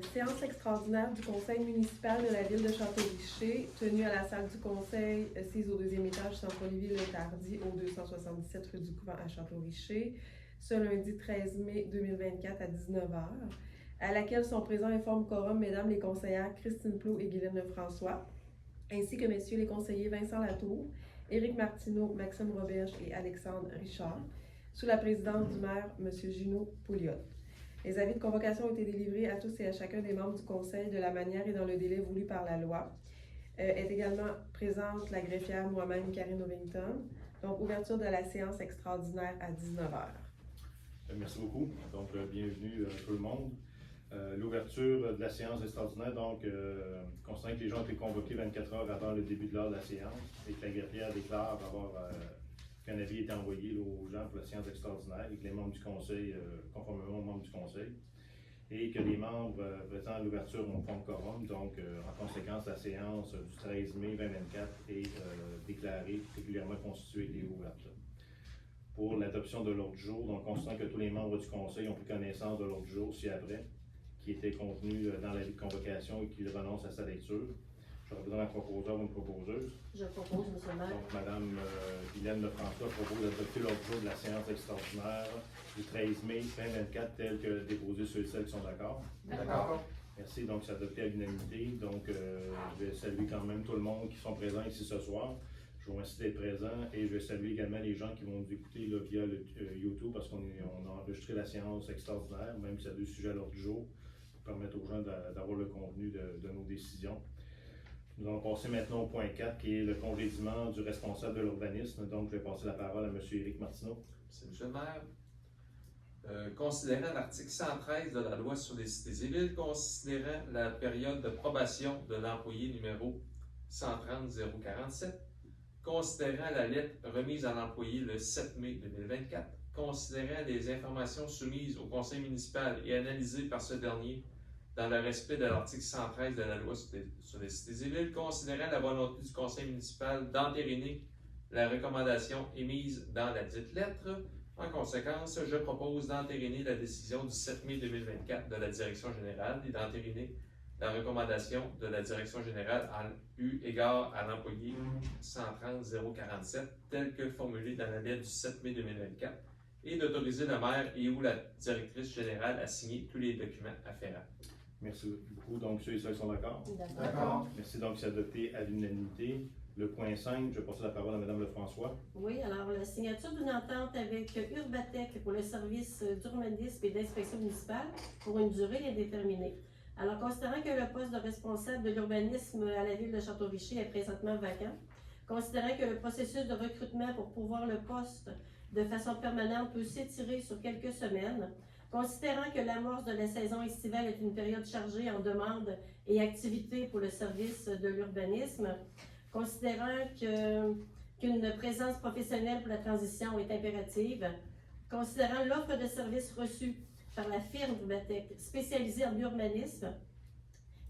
Séance extraordinaire du conseil municipal de la ville de Château-Richer, tenue à la salle du conseil, assise au deuxième étage, centre-Lévis-le-Tardy, au 277 rue du Couvent à Château-Richer, ce lundi 13 mai 2024 à 19h, à laquelle sont présents et forment quorum mesdames les conseillères Christine Plot et Guylaine Lefrançois, ainsi que messieurs les conseillers Vincent Latour, Éric Martineau, Maxime Roberge et Alexandre Richard, sous la présidence du maire, M. Junot Pouliot. Les avis de convocation ont été délivrés à tous et à chacun des membres du conseil de la manière et dans le délai voulu par la loi. Est également présente la greffière moi-même, Karine Ovington. Donc, ouverture de la séance extraordinaire à 19h. Merci beaucoup. Donc, bienvenue tout le monde. L'ouverture de la séance extraordinaire, donc, considérant que les gens ont été convoqués 24 heures avant le début de l'heure de la séance et que la greffière déclare avoir qu'un avis été envoyé là, aux gens pour la séance extraordinaire et que les membres du conseil, conformément aux membres du conseil, et que les membres présents à l'ouverture ont forme quorum. Donc, en conséquence, la séance du 13 mai 2024 est déclarée régulièrement constituée et ouverte. Pour l'adoption de l'ordre du jour, donc considérant que tous les membres du conseil ont pris connaissance de l'ordre du jour ci-après, qui était contenu dans l'avis de convocation et qu'ils renoncent à sa lecture. Je représente un proposeur ou une proposeuse. Je propose, M. le maire. Donc, Mme Guylaine Lefrançois propose d'adopter l'ordre du jour de la séance extraordinaire du 13 mai 2024, tel que déposé ceux et celles qui sont d'accord. D'accord. Merci. Donc, c'est adopté à l'unanimité. Donc, je vais saluer quand même tout le monde qui sont présents ici ce soir. Je vous remercie d'être présents et je vais saluer également les gens qui vont nous écouter là, via le YouTube parce qu'on a enregistré la séance extraordinaire, même s'il y a deux sujets à l'ordre du jour, pour permettre aux gens d'avoir le contenu de nos décisions. Nous allons passer maintenant au point 4, qui est le congédiement du responsable de l'urbanisme. Donc, je vais passer la parole à M. Éric Martineau. C'est M. le maire. Considérant l'article 113 de la loi sur les cités et villes, considérant la période de probation de l'employé numéro 130-047, considérant la lettre remise à l'employé le 7 mai 2024, considérant les informations soumises au conseil municipal et analysées par ce dernier dans le respect de l'article 113 de la loi sur les cités et villes, considérant la volonté du conseil municipal d'entériner la recommandation émise dans la dite lettre. En conséquence, je propose d'entériner la décision du 7 mai 2024 de la direction générale et d'entériner la recommandation de la direction générale eu égard à l'employé 130-047 telle que formulée dans la lettre du 7 mai 2024 et d'autoriser le maire et ou la directrice générale à signer tous les documents afférents. Merci beaucoup. Donc, ceux et celles qui sont d'accord? D'accord. Merci. Donc, c'est adopté à l'unanimité. Le point 5, je vais passer la parole à Mme Lefrançois. Oui, alors la signature d'une entente avec Urbatec pour le service d'urbanisme et d'inspection municipale pour une durée indéterminée. Alors, considérant que le poste de responsable de l'urbanisme à la ville de Château-Richer est présentement vacant, considérant que le processus de recrutement pour pourvoir le poste de façon permanente peut s'étirer sur quelques semaines, considérant que l'amorce de la saison estivale est une période chargée en demandes et activités pour le service de l'urbanisme, considérant qu'une présence professionnelle pour la transition est impérative, considérant l'offre de services reçue par la firme Urbatec spécialisée en urbanisme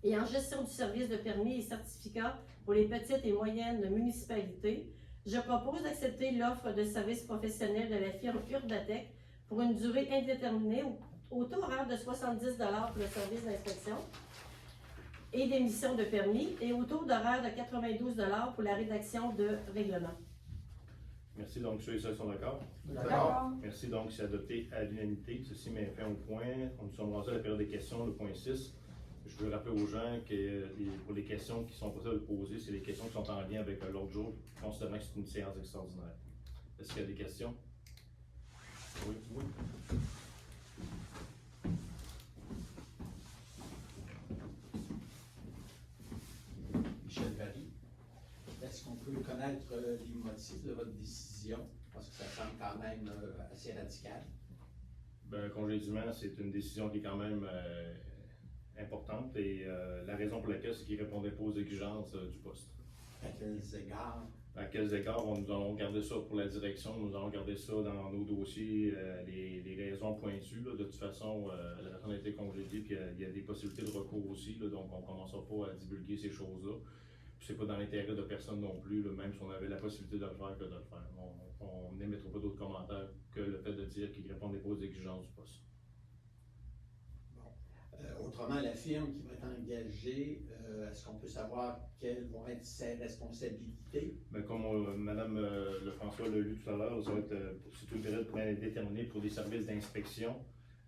et en gestion du service de permis et certificats pour les petites et moyennes municipalités, je propose d'accepter l'offre de services professionnels de la firme Urbatec pour une durée indéterminée au taux horaire de 70 $ pour le service d'inspection et d'émission de permis et au taux d'horaire de 92 $ pour la rédaction de règlement. Merci. Donc, ceux et celles qui sont d'accord? D'accord. Merci. Donc, c'est adopté à l'unanimité. Ceci met fin au point. Nous sommes rendus à la période des questions, le point 6. Je veux rappeler aux gens que pour les questions qui sont possibles de poser, c'est les questions qui sont en lien avec l'ordre du jour, considérant que c'est une séance extraordinaire. Est-ce qu'il y a des questions? Oui. Michel Barry, est-ce qu'on peut connaître les motifs de votre décision? Parce que ça semble quand même assez radical. Le congédiement, c'est une décision qui est quand même importante et la raison pour laquelle c'est qu'il ne répondait pas aux exigences du poste. À quels égards? À quels égards? Nous allons garder ça pour la direction, nous allons garder ça dans nos dossiers, les raisons pointues. Là. De toute façon, la personne a été congédiée, puis il y a des possibilités de recours aussi, là, donc on ne commencera pas à divulguer ces choses-là. Puis c'est pas dans l'intérêt de personne non plus, là, même si on avait la possibilité de le faire que de le faire. On n'émettra pas d'autres commentaires que le fait de dire qu'il ne répondait pas aux exigences du poste. Bon. Autrement, la firme qui va être engagée, est-ce qu'on peut savoir quelles vont être ses responsabilités? Mais comme Mme Lefrançois l'a lu tout à l'heure, ça va être c'est une période prédéterminée pour des services d'inspection,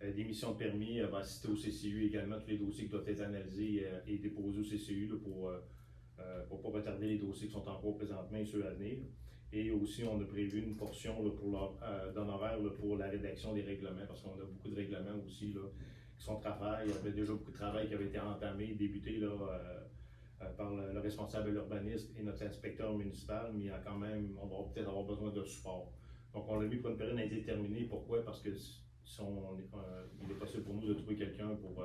d'émission de permis, elle va assister au CCU également, tous les dossiers qui doivent être analysés et déposés au CCU là, pour ne pas retarder les dossiers qui sont en cours présentement et ceux à venir. Et aussi, on a prévu une portion là, d'honoraires pour la rédaction des règlements, parce qu'on a beaucoup de règlements aussi là, qui sont de travail. Il y avait déjà beaucoup de travail qui avait été entamé, débuté là, par le responsable de l'urbanisme et notre inspecteur municipal, mais il y a quand même, on va peut-être avoir besoin de support. Donc, on l'a mis pour une période indéterminée. Pourquoi? Parce que il est possible pour nous de trouver quelqu'un pour,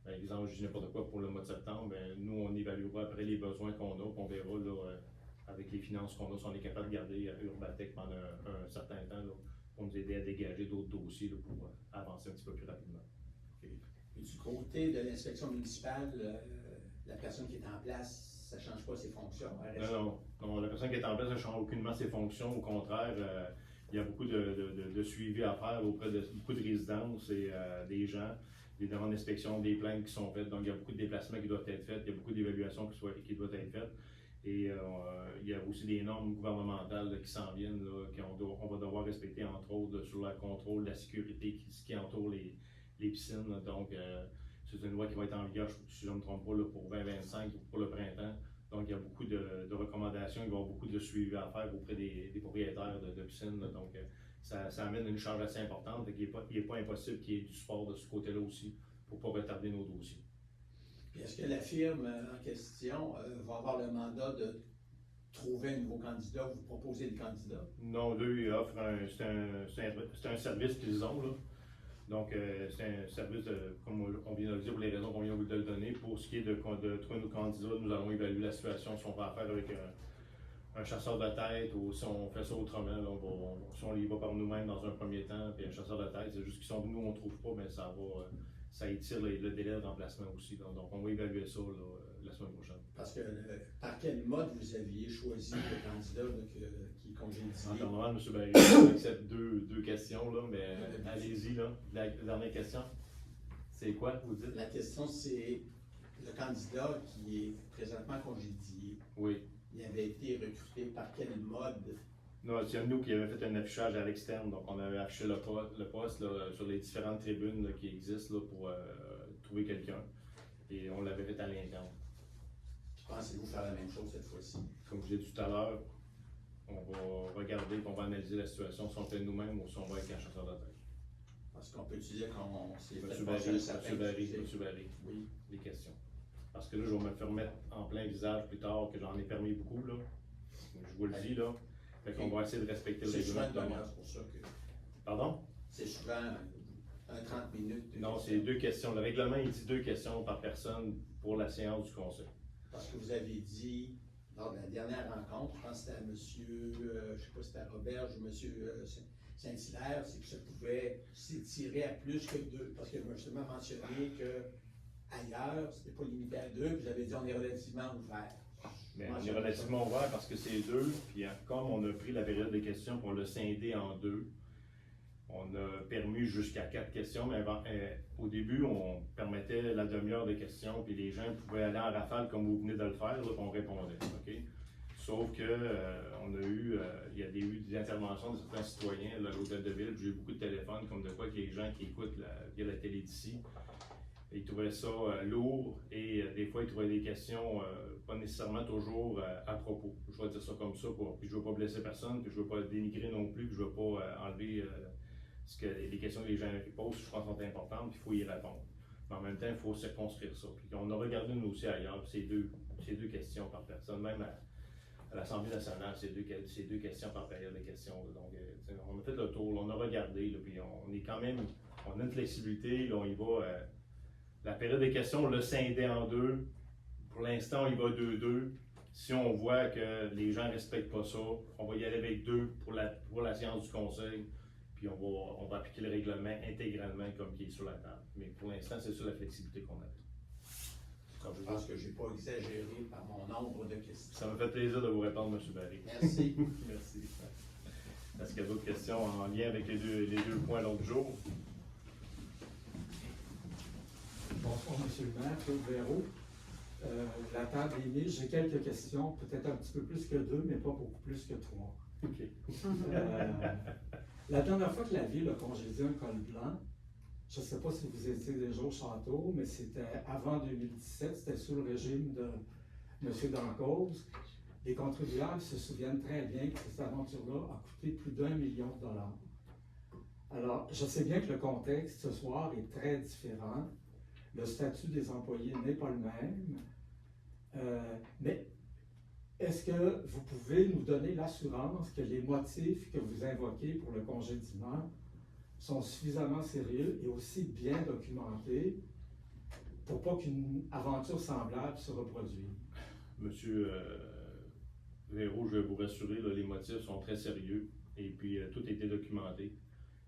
par exemple, je dis n'importe quoi pour le mois de septembre, bien, nous, on évaluera après les besoins qu'on a, qu'on verra là, avec les finances qu'on a, si on est capable de garder Urbatec pendant un certain temps là, pour nous aider à dégager d'autres dossiers là, pour avancer un petit peu plus rapidement. Et du côté de l'inspection municipale, la personne qui est en place, ça ne change pas ses fonctions? Non, la personne qui est en place ne change aucunement ses fonctions. Au contraire, il y a beaucoup de suivi à faire auprès de beaucoup de résidences et des gens, des demandes d'inspection, des plaintes qui sont faites. Donc, il y a beaucoup de déplacements qui doivent être faits, il y a beaucoup d'évaluations qui doivent être faites. Et il y a aussi des normes gouvernementales là, qui s'en viennent, qu'on va devoir respecter, entre autres, sur le contrôle de la sécurité qui entoure les piscines. Donc, c'est une loi qui va être en vigueur, si je ne me trompe pas, là, pour 2025 ou pour le printemps. Donc, il y a beaucoup de recommandations, il va y avoir beaucoup de suivi à faire auprès des propriétaires de piscines. Là. Donc, ça amène une charge assez importante. Il n'est pas impossible qu'il y ait du support de ce côté-là aussi pour ne pas retarder nos dossiers. Est-ce que la firme en question va avoir le mandat de trouver un nouveau candidat, vous proposer le candidat? Non, eux, ils offrent c'est un service qu'ils ont. Là. Donc, c'est un service, comme on vient de le dire, pour les raisons qu'on vient de le donner. Pour ce qui est de trouver nos candidats, nous allons évaluer la situation, si on va faire avec un chasseur de tête ou si on fait ça autrement. Là, si on y va par nous-mêmes dans un premier temps, puis un chasseur de tête, c'est juste qu'ils sont nous, on ne trouve pas, mais ça étire le délai de remplacement aussi. Donc, on va évaluer ça là, la semaine prochaine. Parce que par quel mode vous aviez choisi le candidat qui est congédié? En temps normal, M. Barry, j'accepte deux questions, là, mais allez-y, là. La dernière question, c'est quoi, vous dites? La question, c'est le candidat qui est présentement congédié. Oui. Il avait été recruté par quel mode? Non, c'est nous qui avions fait un affichage à l'externe, donc on avait affiché le poste là, sur les différentes tribunes là, qui existent là, pour trouver quelqu'un, et on l'avait fait à l'interne. Pensez-vous faire la même chose cette fois-ci? Comme je l'ai dit tout à l'heure, on va regarder, on va analyser la situation, si on fait nous-mêmes ou si on va avec un chasseur de tête. Parce qu'on peut dire qu'on s'est fait M. passer un sapin. M. Barry, Oui. les questions. Parce que là, je vais me faire mettre en plein visage plus tard que j'en ai permis beaucoup, là. Je vous le dis, là. Fait qu'on va essayer de respecter le C'est souvent règlement. une demi-heure, c'est pour ça que... Pardon? C'est souvent un 30 minutes. Non, c'est 2 questions. Le règlement, il dit 2 questions par personne pour la séance du conseil. Parce que vous avez dit, lors de la dernière rencontre, je pense que c'était à monsieur, je ne sais pas si c'était à Robert ou monsieur Saint-Hilaire, c'est que ça pouvait s'étirer à plus que 2. Parce que je me suis mentionné que ailleurs, c'était pas limité à 2, puis vous avez dit on est relativement ouvert. Mais on est relativement ouvert parce que c'est 2, puis comme on a pris la période des questions, puis on l'a scindé en 2, on a permis jusqu'à 4 questions, mais au début, on permettait la demi-heure de questions, puis les gens pouvaient aller en rafale comme vous venez de le faire, là, on répondait. Okay? Sauf que il y a eu des interventions de certains citoyens là, à l'hôtel de ville, j'ai eu beaucoup de téléphones, comme de quoi que les gens qui écoutent via la télé d'ici, ils trouvaient ça lourd et des fois ils trouvaient des questions pas nécessairement toujours à propos. Je vais dire ça comme ça, puis je ne veux pas blesser personne, puis je ne veux pas dénigrer non plus, puis je ne veux pas enlever les questions que les gens posent, je pense sont importantes, puis il faut y répondre. Mais en même temps, il faut circonscrire ça. Puis on a regardé nous aussi ailleurs, c'est deux questions par personne, même à l'Assemblée nationale, c'est deux questions par période de questions. Donc, on a fait le tour, on a regardé, là, puis on est quand même, on a une flexibilité, là, on y va. La période des questions, on l'a scindé en 2. Pour l'instant, on y va 2-2. Si on voit que les gens ne respectent pas ça, on va y aller avec 2 pour la séance du conseil. Puis on va appliquer le règlement intégralement comme il est sur la table. Mais pour l'instant, c'est ça la flexibilité qu'on a. Je pense que je n'ai pas exagéré par mon nombre de questions. Ça me fait plaisir de vous répondre, M. Barry. Merci. Merci. Est-ce qu'il y a d'autres questions en lien avec les deux points l'autre jour? Bonsoir, Monsieur le maire, Claude Véraud. La table est mise. J'ai quelques questions, peut-être un petit peu plus que 2, mais pas beaucoup plus que 3. La dernière fois que la ville a congédié un col blanc, je ne sais pas si vous étiez déjà au château, mais c'était avant 2017, c'était sous le régime de M. Dancause. Les contribuables se souviennent très bien que cette aventure-là a coûté plus d'1 million de dollars. Alors, je sais bien que le contexte ce soir est très différent. Le statut des employés n'est pas le même. Mais est-ce que vous pouvez nous donner l'assurance que les motifs que vous invoquez pour le congédiement sont suffisamment sérieux et aussi bien documentés pour pas qu'une aventure semblable se reproduise? Monsieur Véraud, je vais vous rassurer, là, les motifs sont très sérieux et puis tout a été documenté.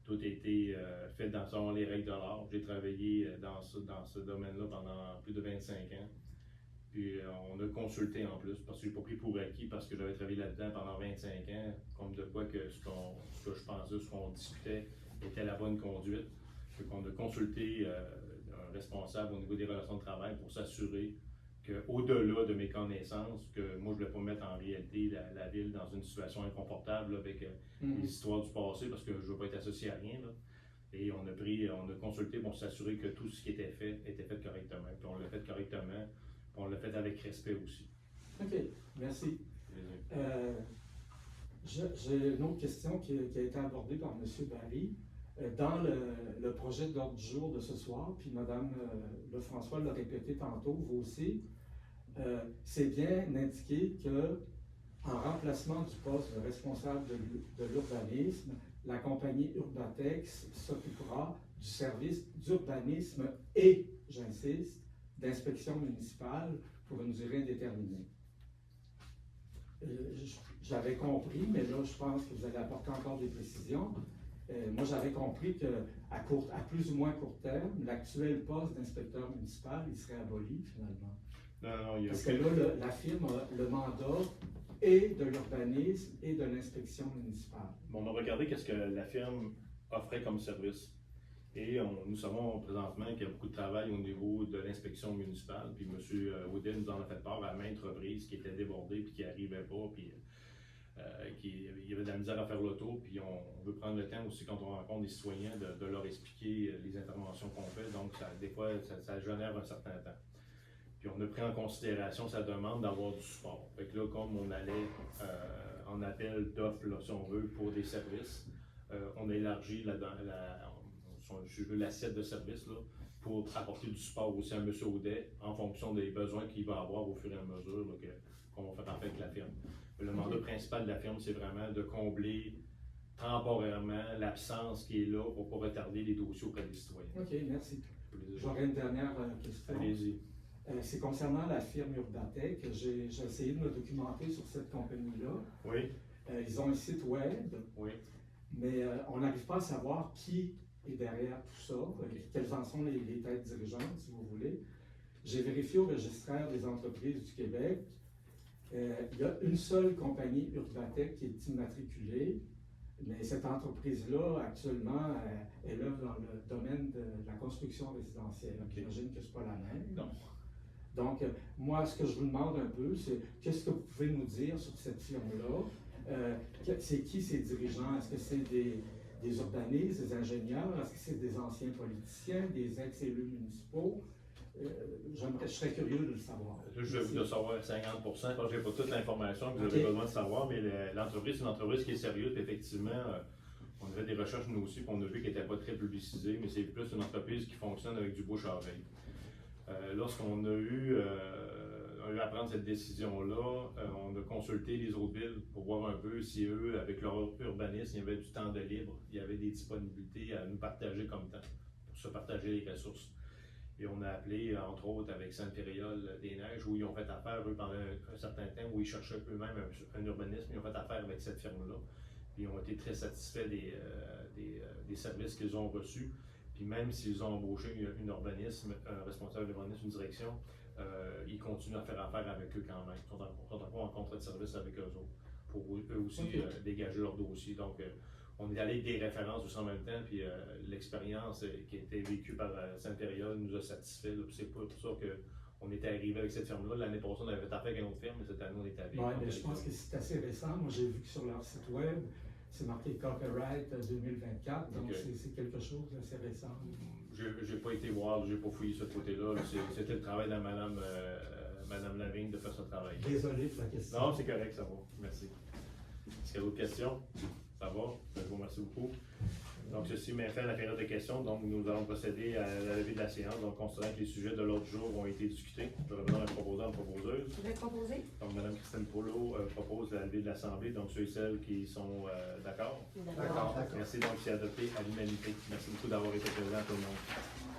Tout a été fait dans les règles de l'art. J'ai travaillé dans ce domaine-là pendant plus de 25 ans. Puis on a consulté en plus, parce que je n'ai pas pris pour acquis, parce que j'avais travaillé là-dedans pendant 25 ans, comme de quoi que ce que je pensais, ce qu'on discutait était la bonne conduite. Donc on a consulté un responsable au niveau des relations de travail pour s'assurer qu'au-delà de mes connaissances, que moi je ne voulais pas mettre en réalité la ville dans une situation inconfortable là, avec les histoires du passé, parce que je ne veux pas être associé à rien. Là. Et on a consulté pour s'assurer que tout ce qui était fait correctement. Puis on l'a fait correctement, puis on l'a fait avec respect aussi. OK, merci. J'ai une autre question qui a été abordée par M. Barry. Dans le projet d'ordre du jour de ce soir, puis Mme Lefrançois l'a répété tantôt, vous aussi, c'est bien indiqué que en remplacement du poste de responsable de l'urbanisme, la compagnie Urbatex s'occupera du service d'urbanisme et, j'insiste, d'inspection municipale pour une durée indéterminée. J'avais compris, mais là, je pense que vous allez apporter encore des précisions. Moi, j'avais compris qu'à plus ou moins court terme, l'actuel poste d'inspecteur municipal, il serait aboli finalement. Non, il y a Parce que là, la firme a le mandat et de l'urbanisme et de l'inspection municipale. On a regardé qu'est-ce que la firme offrait comme service. Et nous savons présentement qu'il y a beaucoup de travail au niveau de l'inspection municipale. Puis M. Audet nous en a fait part à maintes reprises, qui était débordé puis qui n'arrivait pas. Puis il y avait de la misère à faire le tour, puis on veut prendre le temps aussi quand on rencontre des citoyens de leur expliquer les interventions qu'on fait, donc des fois ça génère un certain temps. Puis on a pris en considération sa demande d'avoir du support. Fait que là, comme on allait en appel d'offres, si on veut, pour des services, on a élargi l'assiette de services là, pour apporter du support aussi à M. Audet en fonction des besoins qu'il va avoir au fur et à mesure là, qu'on va faire avec la firme. Le mandat principal de la firme, c'est vraiment de combler temporairement l'absence qui est là pour ne pas retarder les dossiers auprès des citoyens. OK, merci. J'aurais une dernière question. Allez-y. C'est concernant la firme Urbatec. J'ai essayé de me documenter sur cette compagnie-là. Oui. Ils ont un site web, Oui. mais on n'arrive pas à savoir qui est derrière tout ça, quelles en sont les têtes dirigeantes, si vous voulez. J'ai vérifié au registraire des entreprises du Québec. Il y a une seule compagnie Urbatec qui est immatriculée, mais cette entreprise-là, actuellement, elle œuvre dans le domaine de la construction résidentielle. Okay. J'imagine que ce n'est pas la même. Non. Donc, moi, ce que je vous demande un peu, c'est qu'est-ce que vous pouvez nous dire sur cette firme-là? C'est qui ces dirigeants? Est-ce que c'est des urbanistes, des ingénieurs? Est-ce que c'est des anciens politiciens, des ex-élus municipaux? Je serais curieux de le savoir. Là, je vais vous le savoir à 50%, parce que je n'ai pas toute l'information que vous avez besoin de savoir, mais l'entreprise, c'est une entreprise qui est sérieuse. Effectivement, on a fait des recherches nous aussi, puis on a vu qu'elle n'était pas très publicisée, mais c'est plus une entreprise qui fonctionne avec du bouche-à-oreille. Lorsqu'on a eu à prendre cette décision-là, on a consulté les autres villes pour voir un peu si eux, avec leur urbanisme, il y avait du temps de libre, il y avait des disponibilités à nous partager comme temps, pour se partager les ressources. Et on a appelé, entre autres, avec Sainte-Périole des Neiges, où ils ont fait affaire, eux, pendant un certain temps, où ils cherchaient eux-mêmes un urbanisme. Ils ont fait affaire avec cette firme-là. Puis ils ont été très satisfaits des services qu'ils ont reçus. Puis même s'ils ont embauché un responsable d'urbanisme, une direction, ils continuent à faire affaire avec eux quand même. Ils sont encore en contrat de service avec eux autres, pour eux aussi dégager leur dossier. Donc, on est allé avec des références aussi en même temps, puis l'expérience qui a été vécue par Sainte-Période nous a satisfait. C'est pas pour ça qu'on était arrivé avec cette firme-là. L'année passée, on avait fait affaire avec une autre firme, mais cette année, on est avec. Oui, mais je pense que c'est assez récent. Moi, j'ai vu que sur leur site web, c'est marqué Copyright 2024, donc c'est quelque chose d'assez récent. J'ai pas été voir, j'ai pas fouillé ce côté-là. C'était le travail de Madame Lavigne de faire ce travail. Désolé pour la question. Non, c'est correct, ça va. Merci. Est-ce qu'il y a d'autres questions? Ça va? Je vous remercie beaucoup. Donc, ceci met fin à la période de questions. Donc, nous allons procéder à la levée de la séance. Donc, considérant que les sujets de l'autre jour ont été discutés, je vais revenir à un proposant, une proposeuse. Je vais proposer. Donc, Mme Christine Polo propose la levée de l'Assemblée. Donc, ceux et celles qui sont d'accord. D'accord. Merci. Donc, c'est adopté à l'unanimité. Merci beaucoup d'avoir été présent, tout le monde.